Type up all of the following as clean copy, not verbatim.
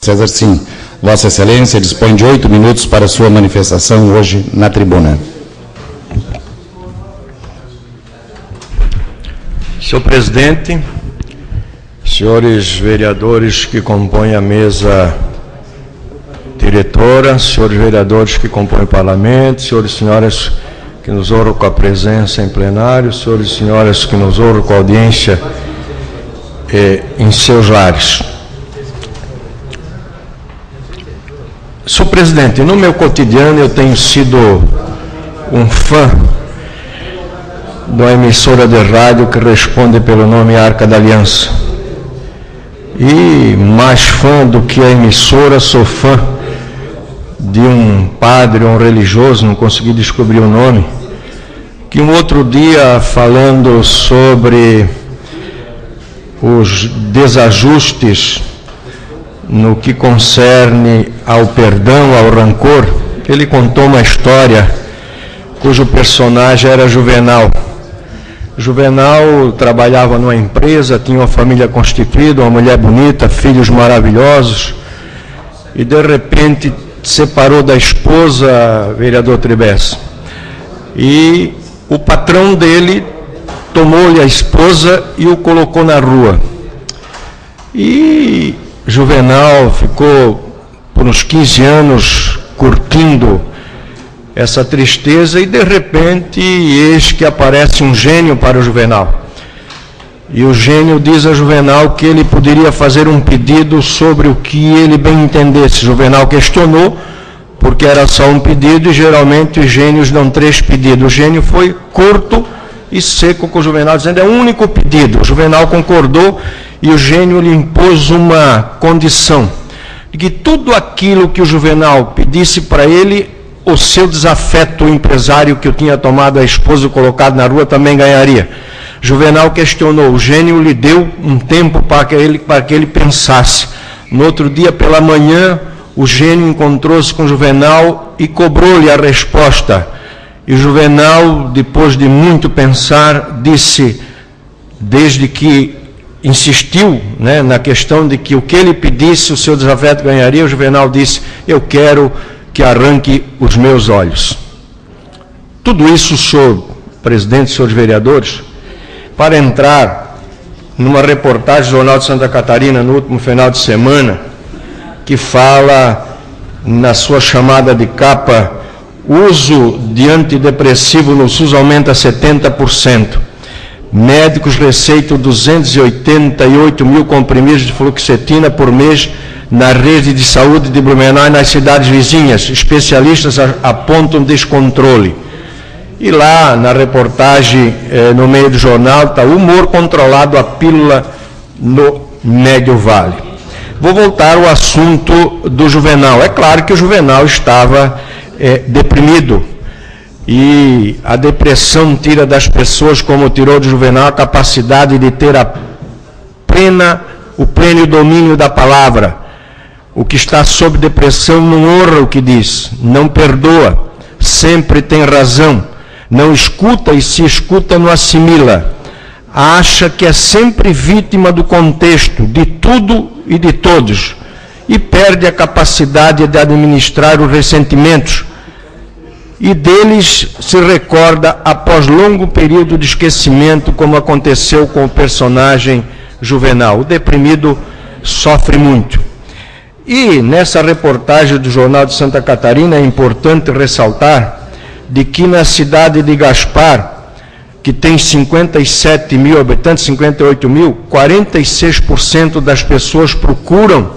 César, sim. Vossa Excelência dispõe de 8 minutos para sua manifestação hoje na tribuna. Senhor presidente, senhores vereadores que compõem a mesa diretora, senhores vereadores que compõem o parlamento, senhores e senhoras que nos honram com a presença em plenário, senhores e senhoras que nos honram com a audiência em seus lares. Senhor presidente, no meu cotidiano eu tenho sido um fã de uma emissora de rádio que responde pelo nome Arca da Aliança. E mais fã do que a emissora, sou fã de um padre, um religioso, não consegui descobrir o nome, que um outro dia, falando sobre os desajustes no que concerne ao perdão, ao rancor, ele contou uma história cujo personagem era Juvenal. Juvenal trabalhava numa empresa, tinha uma família constituída, uma mulher bonita, filhos maravilhosos, e de repente separou da esposa, vereador Tribes, e o patrão dele tomou-lhe a esposa e o colocou na rua. E Juvenal ficou por uns 15 anos curtindo essa tristeza e de repente eis que aparece um gênio para o Juvenal. E o gênio diz a Juvenal que ele poderia fazer um pedido sobre o que ele bem entendesse. Juvenal questionou, porque era só um pedido e geralmente os gênios dão 3 pedidos. O gênio foi curto e seco com o Juvenal, dizendo: é um único pedido. O Juvenal concordou e o gênio lhe impôs uma condição, de que tudo aquilo que o Juvenal pedisse para ele, o seu desafeto empresário que eu tinha tomado a esposa e colocado na rua também ganharia. Juvenal questionou, o gênio lhe deu um tempo para que ele pensasse. No outro dia pela manhã, o gênio encontrou-se com Juvenal e cobrou-lhe a resposta. E o Juvenal, depois de muito pensar, disse, desde que insistiu, na questão de que o que ele pedisse, o seu desafeto ganharia, o Juvenal disse: eu quero que arranque os meus olhos. Tudo isso, senhor presidente, senhores vereadores, para entrar numa reportagem do Jornal de Santa Catarina no último final de semana, que fala na sua chamada de capa: uso de antidepressivo no SUS aumenta 70%. Médicos receitam 288 mil comprimidos de fluoxetina por mês na rede de saúde de Blumenau e nas cidades vizinhas. Especialistas apontam descontrole. E lá na reportagem, no meio do jornal, está humor controlado, a pílula no Médio Vale. Vou voltar ao assunto do Juvenal. É claro que o Juvenal estava deprimido. E a depressão tira das pessoas, como tirou do Juvenal, a capacidade de ter o pleno domínio da palavra. O que está sob depressão não honra o que diz, não perdoa, sempre tem razão, não escuta e se escuta não assimila. Acha que é sempre vítima do contexto, de tudo e de todos, e perde a capacidade de administrar os ressentimentos, e deles se recorda após longo período de esquecimento, como aconteceu com o personagem Juvenal. O deprimido sofre muito. E nessa reportagem do Jornal de Santa Catarina é importante ressaltar de que na cidade de Gaspar, que tem 57 mil habitantes, 58 mil, 46% das pessoas procuram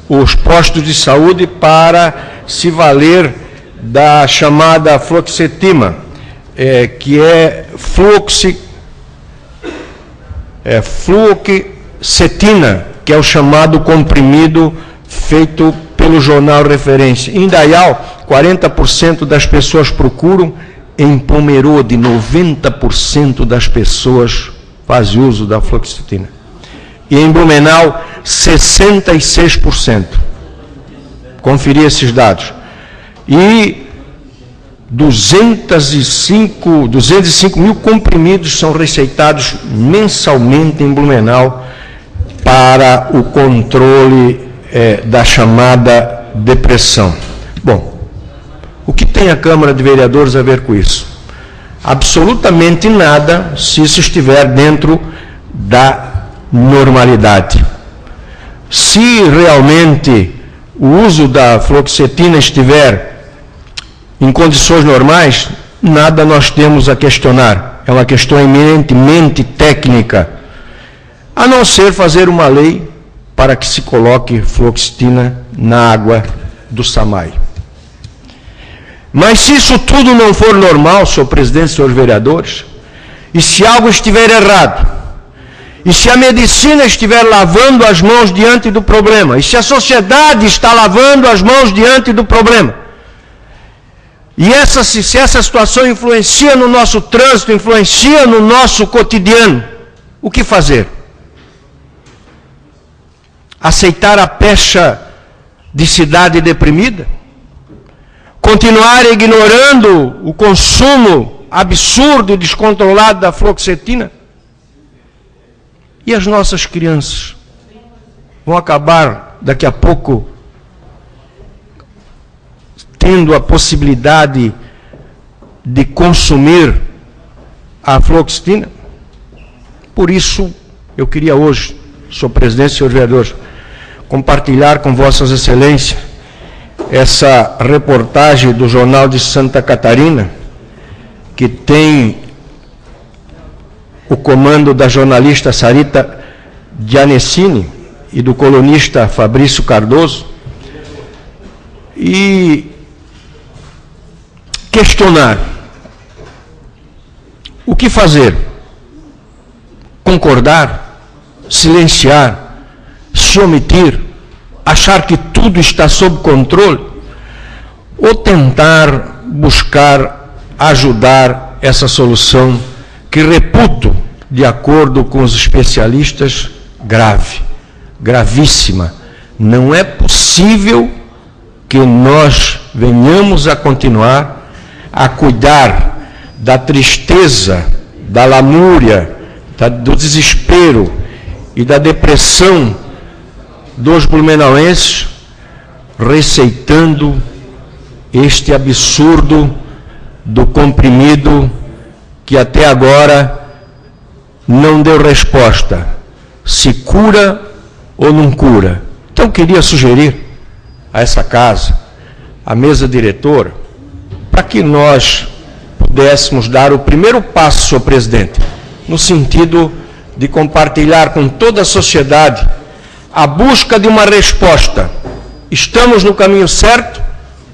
os postos de saúde para se valer da chamada fluoxetina, que é fluoxetina, que é o chamado comprimido feito pelo jornal Referência. Em Indaial, 40% das pessoas procuram, em Pomerode, 90% das pessoas fazem uso da fluoxetina. E em Blumenau, 66%. Conferi esses dados. E 205 mil comprimidos são receitados mensalmente em Blumenau para o controle da chamada depressão. Bom, o que tem a Câmara de Vereadores a ver com isso? Absolutamente nada, se isso estiver dentro da normalidade. Se realmente o uso da fluoxetina estiver em condições normais, nada nós temos a questionar. É uma questão eminentemente técnica, a não ser fazer uma lei para que se coloque fluoxetina na água do Samai. Mas se isso tudo não for normal, senhor presidente, senhores vereadores, e se algo estiver errado, e se a medicina estiver lavando as mãos diante do problema, e se a sociedade está lavando as mãos diante do problema, e se essa situação influencia no nosso trânsito, influencia no nosso cotidiano, o que fazer? Aceitar a pecha de cidade deprimida? Continuar ignorando o consumo absurdo e descontrolado da fluoxetina? E as nossas crianças vão acabar daqui a pouco tendo a possibilidade de consumir a fluoxetina? Por isso, eu queria hoje, senhor presidente, senhor vereador, compartilhar com vossas excelências essa reportagem do Jornal de Santa Catarina, que tem o comando da jornalista Sarita Gianessini e do colunista Fabrício Cardoso, e questionar o que fazer: concordar, silenciar, se omitir, achar que tudo está sob controle, ou tentar buscar ajudar essa solução que reputo, de acordo com os especialistas, grave, gravíssima. Não é possível que nós venhamos a continuar a cuidar da tristeza, da lamúria, do desespero e da depressão dos blumenauenses, receitando este absurdo do comprimido que até agora não deu resposta, se cura ou não cura. Então, queria sugerir a essa casa, à mesa diretora, para que nós pudéssemos dar o primeiro passo, senhor presidente, no sentido de compartilhar com toda a sociedade a busca de uma resposta. Estamos no caminho certo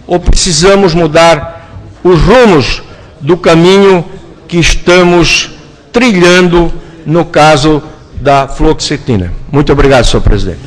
ou precisamos mudar os rumos do caminho que estamos trilhando no caso da fluoxetina? Muito obrigado, senhor presidente.